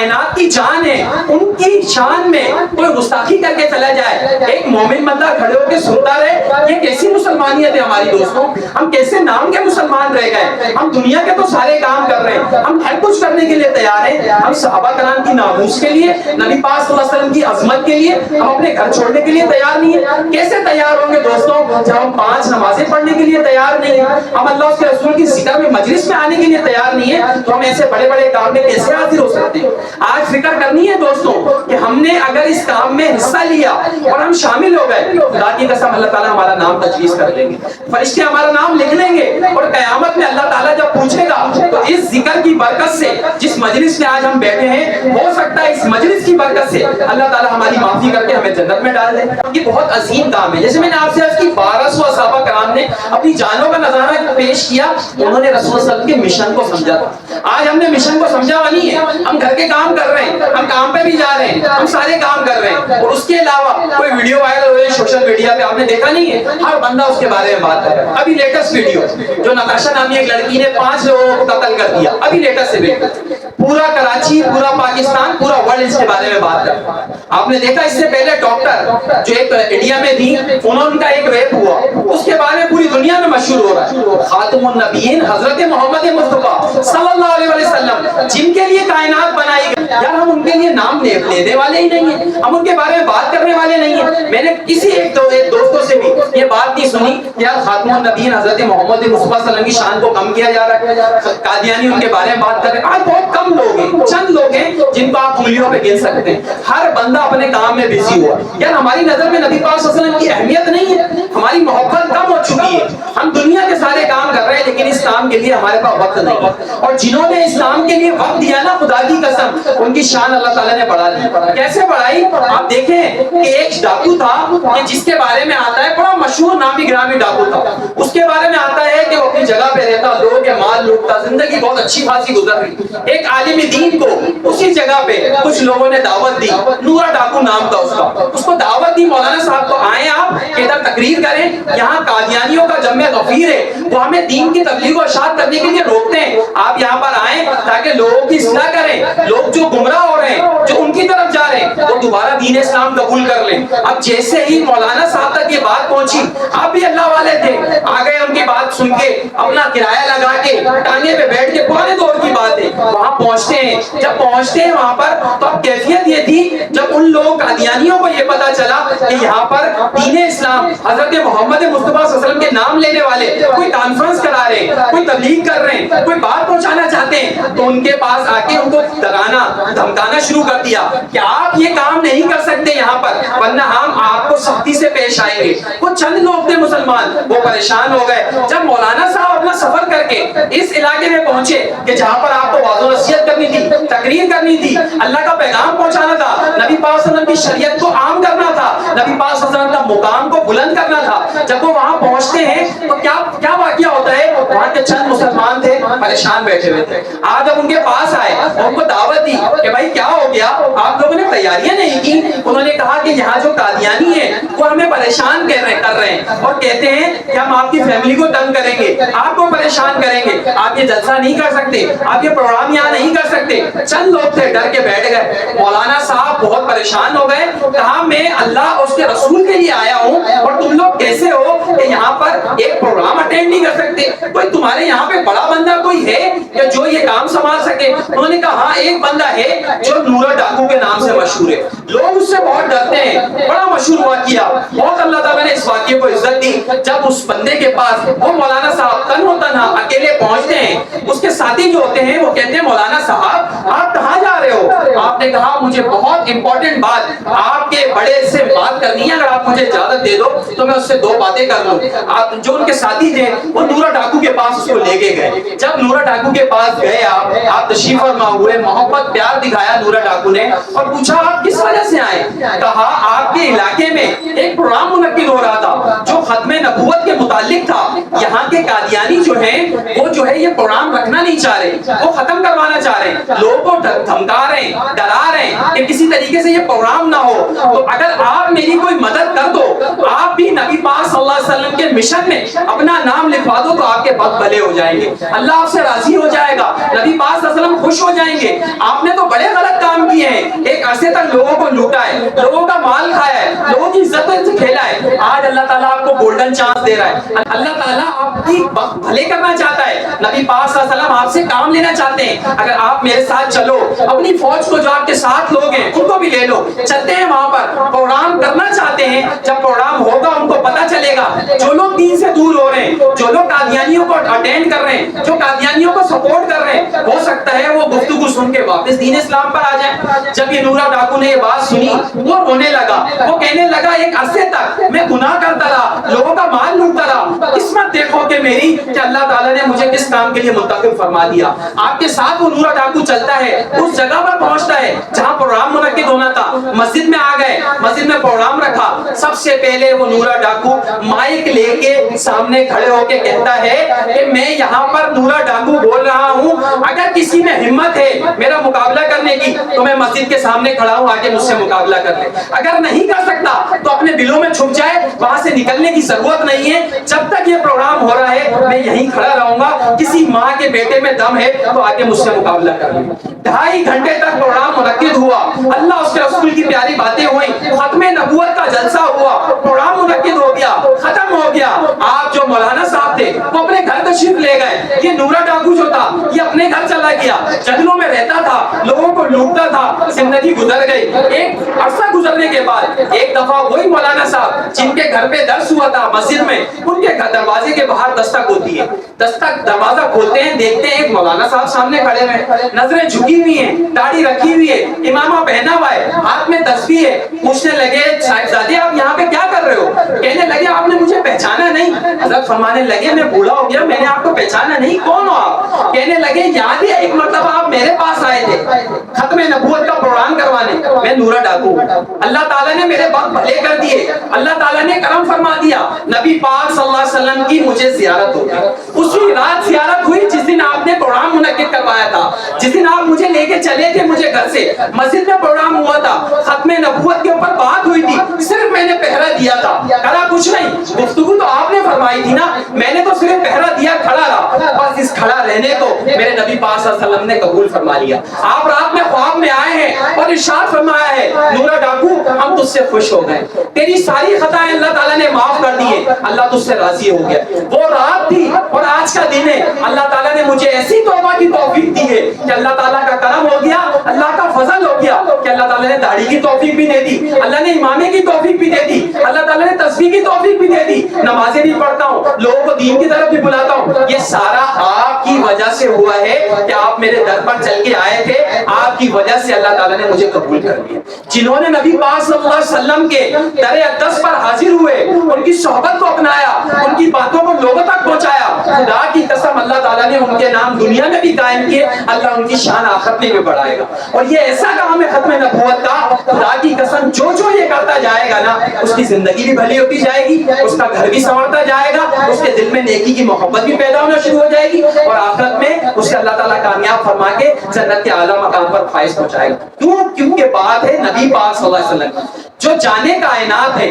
کائنات کی جان ہے، ان کی شان میں کوئی گستاخی کر کے چلا جائے، ایک مومن بندہ کھڑے ہو کے سنتا رہے، یہ کیسی مسلمانیت ہے ہماری دوستوں؟ ہم کیسے نام کے مسلمان رہ گئے؟ ہم دنیا کے تو سارے کام کر رہے ہیں، ہم ہر کچھ کرنے کے لیے تیار ہیں، ہم صحابہ کرام کی ناموس کے لیے، نبی پاک صلی اللہ علیہ وسلم کی عظمت کے لیے ہم اپنے گھر چھوڑنے کے لیے تیار نہیں ہیں۔ کیسے تیار ہوں گے دوستوں جب ہم 5 نمازیں پڑھنے کے لیے تیار نہیں ہیں، ہم اللہ اس کے رسول کی ذکر میں مجلس میں آنے کے لیے تیار نہیں ہیں، تو ہم ایسے بڑے بڑے کام میں کیسے حاضر ہو سکتے ہیں؟ آج فکر کرنی ہے دوستوں کہ ہم نے اگر اس کام میں حصہ لیا اور ہم شامل ہو گئے، خدا کی قسم اللہ تعالیٰ ہمارا نام تجویز کر دیں گے، فرشتے ہمارا نام لکھ لیں گے، اور قیامت میں اللہ تعالیٰ جب پوچھے گا تو اس ذکر کی برکت سے جس مجلس میں آج ہم بیٹھے ہیں، ہو سکتا ہے اس مجلس کی برکت سے اللہ تعالیٰ ہماری معافی کر کے ہمیں جنت میں ڈال دے۔ یہ بہت عظیم کام ہے۔ جیسے میں نے آپ سے عرض کی 1200 صحابہ کرام نے اپنی جانوں کا نذرانہ پیش کیا، انہوں نے رسول صلی اللہ علیہ وسلم کے مشن کو سمجھا تھا۔ آج ہم نے مشن کو سمجھا ہوا نہیں ہے، ہم گھر کے کام کر رہے ہیں، ہم کام پہ بھی جا رہے ہیں، ہم سارے کام کر رہے ہیں، اور اس کے علاوہ کوئی ویڈیو وائرل ہو رہی ہے سوشل میڈیا پہ، آپ نے دیکھا نہیں ہے، ہر بندہ اس کے بارے میں بات کر رہا ہے۔ ابھی لیٹسٹ ویڈیو جو نتاشا نامی ایک لڑکی نے 5 لوگوں کو قتل کر دیا، ابھی لیٹسٹ سے پورا کراچی، پورا پاکستان، پورا ورلڈ اس کے بارے میں بات کر رہا ہے۔ آپ نے دیکھا اس سے پہلے ڈاکٹر جو ایک انڈیا میں تھی، ان کا ایک ریپ ہوا، اس کے بارے میں پوری دنیا میں مشہور ہو رہا ہے۔ خاتم النبیین حضرت محمد مصطفیٰ صلی اللہ علیہ وسلم جن کے لیے کائنات بنائی گئی، یار ہم ان کے لیے نام لینے والے ہی نہیں ہیں، ہم ان کے بارے میں بات کرنے والے نہیں ہیں۔ میں نے کسی ایک دوستوں سے بھی یہ بات نہیں سنی کہ یار خاتم النبیین حضرت محمد مصطفیٰ صلی اللہ علیہ وسلم کی شان کو کم کیا جا رہا ہے، قادیانی ان کے بارے میں بات کر رہے ہیں۔ آج بہت کم لوگ ہیں، چند لوگ ہیں جن کو آپ انگلیوں پہ گن سکتے ہیں، ہر بندہ اپنے کام میں بزی ہوا۔ یار ہماری نظر میں نبی پاک صلی اللہ علیہ وسلم کی اہمیت نہیں ہے، ہماری محبت کم ہو چکی ہے، ہم دنیا کے سارے کام کر رہے ہیں لیکن اس کام کے لیے ہمارے پاس وقت نہیں ہے، اور جنہوں نے اس کام کے لیے وقت دیا نا، خدا کی قسم ان کی شان اللہ تعالیٰ نے بڑھا دی۔ کیسے بڑھائی؟ آپ دیکھیں کہ ایک ڈاکو تھا کہ جس کے بارے میں آتا ہے، بڑا مشہور نامی گرامی ڈاکو تھا، اس کے بارے میں آتا ہے کہ وہ اپنی جگہ پہ رہتا، لوگوں کے مال لوٹتا، زندگی بہت اچھی خاصی گزر رہی۔ ایک عالم دین کو اسی جگہ پہ کچھ لوگوں نے دعوت دی، نورا ڈاکو نام تھا اس کا، اس کو دعوت دی، مولانا صاحب کو آئیں آپ کہ ادھر تقریر کریں، یہاں قادیانیوں کا جمع غفیر ہے، وہ ہمیں دین کی تبلیغ و اشاعت کرنے کے لیے روکتے ہیں، آپ یہاں پر آئیں تاکہ لوگوں کی اصلاح کریں، لوگ جو گمراہ ہو رہے ہیں، جو ان کی طرف جا رہے ہیں، وہ دوبارہ دین اسلام قبول کر لیں۔ اب جیسے ہی مولانا صاحب تک یہ بات پہنچی، آپ بھی اللہ والے تھے، آ گئے ان کی بات سن کے، اپنا کرایہ لگا کے ٹانگے پہ بیٹھ کے، پرانے دور کی بات ہے، وہاں پہنچتے ہیں۔ جب پہنچتے ہیں وہاں پر تو اب کیفیت یہ تھی، جب ان لوگوں قادیانیوں کو یہ پتا چلا کہ یہاں پر دین اسلام حضرت محمد مصطفیٰ صلی اللہ علیہ وسلم کے نام لینے والے کوئی کانفرنس کرا رہے ہیں، کوئی تبلیغ کر رہے ہیں، کوئی بات پہنچانا چاہتے ہیں، تو ان کے پاس آ کے ان کو ڈرانا دھمکانا شروع کر دیا کہ آپ یہ کام نہیں کر سکتے یہاں پر، ورنہ ہم آپ کو سختی سے پیش آئیں گے۔ کچھ چند لوگ تھے مسلمان، وہ پریشان ہو گئے۔ جب مولانا صاحب اپنا سفر کر کے اس علاقے میں پہنچے کہ جہاں پر آپ کو واضح نصیحت کرنی تھی، تقریر کرنی تھی، اللہ کا پیغام پہنچانا تھا، نبی پاک صلی اللہ علیہ وسلم کی شریعت کو عام کرنا تھا، نبی پاک صلی اللہ علیہ وسلم کا مقام کو بلند کرنا تھا، جب وہ وہاں پہنچتے ہیں تو کیا واقعہ ہوتا ہے؟ وہاں کے چند مسلمان تھے، پریشان بیٹھے ہوئے تھے۔ آج جب ان کے پاس آئے، ان کو دعوت دی کہ بھائی کیا ہو گیا، آپ لوگوں نے تیاریاں نہیں کی؟ انہوں نے کہا کہ یہاں جو قادیانی ہیں وہ ہمیں پریشان کر رہے ہیں اور کہتے ہیں کہ ہم آپ کی فیملی کو تنگ کریں گے، آپ کو پریشان کریں گے، آپ یہ جلسہ نہیں کر سکتے، آپ یہ پروگرام یہاں نہیں کر سکتے۔ چند لوگ تھے ڈر کے بیٹھ گئے۔ مولانا صاحب بہت پریشان ہو گئے، کہا میں اللہ اور اس کے رسول کے لیے آیا ہوں اور تم لوگ کیسے ہو کہ یہاں پر ایک پروگرام اٹینڈ نہیں کر سکتے؟ کوئی تمہارے یہاں پہ بڑا بندہ کوئی ہے کہ جو یہ کام سنبھال سکے؟ انہوں نے کہا ہاں ایک بندہ ہے جو نورا ڈاکو کے نام سے مشہور ہے، لوگ اس سے بہت ڈرتے ہیں، بڑا مشہور واقعہ، بہت اللہ تعالیٰ نے اس واقعے کو عزت دی۔ جب اس بندے کے پاس وہ مولانا صاحب تن و تنہا اکیلے پہنچتے ہیں، اس کے ساتھی جو ہوتے ہیں وہ کہتے ہیں مولانا صاحب آپ کہاں جا رہے ہو؟ آپ نے کہا مجھے بہت امپورٹنٹ بات آپ کے بڑے سے بات کرنی ہے، اگر آپ مجھے اجازت دے دو تو میں اس سے 2 باتیں کر لوں۔ آپ جو ان کے ساتھی تھے وہ نورا ڈاکو کے پاس اس کو لے کے گئے۔ جب نورا ڈاکو کے پاس گئے آپ تشریف فرما ہوئے، محبت پیار دکھایا نورا ڈاکو نے اور پوچھا آپ کس وجہ سے آئے؟ کہا آپ کے علاقے میں ایک پروگرام منعقد ہو رہا تھا جو ختم نبوت کے متعلق تھا، یہاں کے قادیانی جو ہیں وہ جو ہے یہ پروگرام رکھنا نہیں چاہ رہے، وہ ختم کروانا چاہ رہے ہیں، لوگوں کو دھمکا رہے ہیں، ڈرا رہے ہیں کہ کسی طریقے سے یہ پروگرام نہ ہو، تو اگر آپ میری کوئی مدد کر دو، آپ بھی نبی پاک صلی اللہ علیہ وسلم کے مشن میں اپنا نام لکھوا دو تو آپ کے بد بھلے ہو جائیں گے، اللہ آپ سے راضی ہو جائے گا، نبی پاک صلی اللہ علیہ وسلم خوش ہو جائیں گے۔ آپ نے تو بڑے غلط کام عرصے تک لوگوں کو لوٹا ہے, لوگوں کا مال کھایا ہے, لوگوں کی عزت سے کھیلا ہے. آج اللہ تعالیٰ آپ کو گولڈن چانس دے رہا ہے. اللہ تعالیٰ آپ کی بھلے کرنا چاہتا ہے. نبی پاک صلی اللہ علیہ وسلم آپ سے کام لینا چاہتے ہیں. اگر آپ میرے ساتھ چلو, اپنی فوج کو جو آپ کے ساتھ لوگ ہیں ان کو بھی لے لو, چلتے ہیں وہاں پر پروگرام کرنا چاہتے ہیں. جب پروگرام ہوگا ان کو پتا چلے گا, جو لوگ دین سے دور ہو رہے ہیں, جو لوگ قادیانیوں کو اٹینڈ کر رہے ہیں, جو قادیانیوں کو سپورٹ کر رہے ہیں, ہو سکتا ہے وہ گفتگو سن کے واپس دین اسلام پر آ جائیں. جب یہ نورا ڈاکو نے یہ بات سنی وہ رونے لگا, وہ کہنے لگا ایک عرصے تک میں گناہ کرتا رہا, لوگوں کا مال لوٹتا رہا, قسمت دیکھو کہ میری کہ اللہ تعالیٰ نے مجھے کس کام کے لیے منتخب فرما دیا. آپ کے ساتھ وہ نورا ڈاکو چلتا ہے, اس جگہ پر پہنچتا ہے جہاں پروگرام منعقد ہونا تھا. مسجد میں آ گئے, مسجد میں پروگرام رکھا. سب سے پہلے وہ نورا ڈاکو مائک لے کے سامنے کھڑے ہو کے کہتا ہے کہ میں یہاں پر نورا ڈاکو بول رہا ہوں, اگر کسی میں ہمت ہے میرا مقابلہ کرنے کی تو میں مسجد کے سامنے کھڑا ہوں, آگے مجھ سے مقابلہ کر لے. اگر نہیں کر سکتا تو اپنے دلوں میں چھپ جائے, وہاں سے نکلنے کی ضرورت نہیں ہے. جب تک یہ پروگرام ہو رہا ہے میں یہیں کھڑا رہوں گا, کسی ماں کے بیٹے میں دم ہے تو آگے مجھ سے مقابلہ کر لے. 2.5 گھنٹے تک پروگرام منعقد ہوا, اللہ اس کے رسول کی پیاری باتیں ہوئیں, ختم نبوت کا جلسہ ہوا, پروگرام منعقد ہو گیا, ختم ہو گیا. آپ جو مولانا صاحب تھے وہ اپنے گھر تشریف لے گئے. یہ نورا ڈاکو جو تھا یہ اپنے گھر چلا گیا, جنگلوں میں رہتا تھا, لوگوں کو لوٹتا تھا. زندگی گزر گئی. ایک عرصہ گزرنے کے بعد ایک دفعہ وہی مولانا صاحب جن کے گھر پہ درس ہوا تھا مسجد میں, ان کے دروازے کے باہر دستک ہوتی ہے. دستک دروازہ کھولتے ہیں, دیکھتے ہیں ایک مولانا صاحب سامنے کھڑے ہیں, نظریں جھکی ہوئی ہیں, داڑھی رکھی ہوئی ہے, امامہ پہنا ہوا ہے, ہاتھ میں تسبیح ہے. پوچھنے لگے صاحبزادے آپ یہاں پہ کیا کر رہے ہو؟ کہنے لگے آپ نے مجھے پہچانا نہیں. حضرت فرمانے لگے میں بوڑھا ہو گیا, میں نے آپ کو پہچانا نہیں, کون ہو آپ؟ کہنے لگے یاد ہے ایک مرتبہ آپ میرے پاس آئے تھے ختم نبوت کا پروگرام کروانے, میں نورا ڈاکو. اللہ تعالیٰ نے میرے وقت بھلے کر دیے, اللہ تعالیٰ نے کرم فرما دیا, نبی پاک صلی اللہ علیہ وسلم کی مجھے زیارت ہو گئی. اسی رات زیارت ہوئی جس دن آپ نے پروگرام منعقد کروایا تھا, جس دن آپ مجھے لے کے چلے تھے مجھے گھر سے. مسجد میں پروگرام ہوا تھا, ختم نبوت کے اوپر بات ہوئی تھی, صرف میں نے پہرا دیا تھا, کرا کچھ نہیں. گفتگو تو آپ نے فرمائی تھی نا, میں نے تو صرف پہرا دیا, کھڑا رہا. بس اس کھڑا رہنے کو میرے نبی پاک صلی اللہ علیہ وسلم نے قبول فرما لیا. آپ رات میں خواب میں آئے ہیں اور ارشاد فرمایا ہے نورا ڈاکو ہم تجھ سے خوش ہو گئے, تیری ساری خطائیں اللہ تعالیٰ نے معاف کر دیے, اللہ تجھ سے راضی ہو گیا. وہ رات تھی اور آج کا دن ہے. اللہ تعالیٰ نے مجھے ایسی توبہ کی توفیق دی ہے کہ اللہ تعالیٰ کا کرم ہو گیا, اللہ کا فضل ہو گیا کہ اللہ تعالیٰ نے داڑھی کی توفیق بھی دے دی, اللہ نے امامے کی توفیق بھی دے دی, اللہ تعالیٰ نے تسبیح کی توفیق بھی دے دی, نمازیں بھی پڑھتا ہوں, لوگوں کو دین کی طرف بھی بلاتا ہوں. یہ سارا آپ کی وجہ سے ہوا ہے کہ آپ میرے در پر چل کے آئے تھے, آپ کی وجہ سے اللہ تعالیٰ نے مجھے قبول کر لیا. جنہوں نے نبی پاک صلی اللہ علیہ وسلم کے در اقدس پر حاضر ہوئے, ان کی صحبت کو اپنایا, ان کی باتوں کو لوگوں تک پہنچایا, خدا کی قسم اللہ تعالیٰ نے ان کے نام دنیا میں بھی قائم کیے, اللہ ان کی شان آخرت میں بھی بڑھائے گا. اور یہ ایسا کام ہے ختم نبوت کا, خدا کی قسم جو یہ کرتا جائے گا نا اس کی زندگی بھی بھلی ہوتی جائے گی, اس کا گھر بھی سنورتا جائے گا, اس کے دل میں نیکی کی محبت بھی پیدا ہونا شروع ہو جائے گی, اور آخرت میں اسے اللہ تعالیٰ کامیاب فرما کے جنت کے اعلیٰ مقام پر فائز پہنچائے گا. کیوں؟ کیونکہ بات ہے نبی پاک صلی اللہ علیہ وسلم جو جانے کائنات ہے.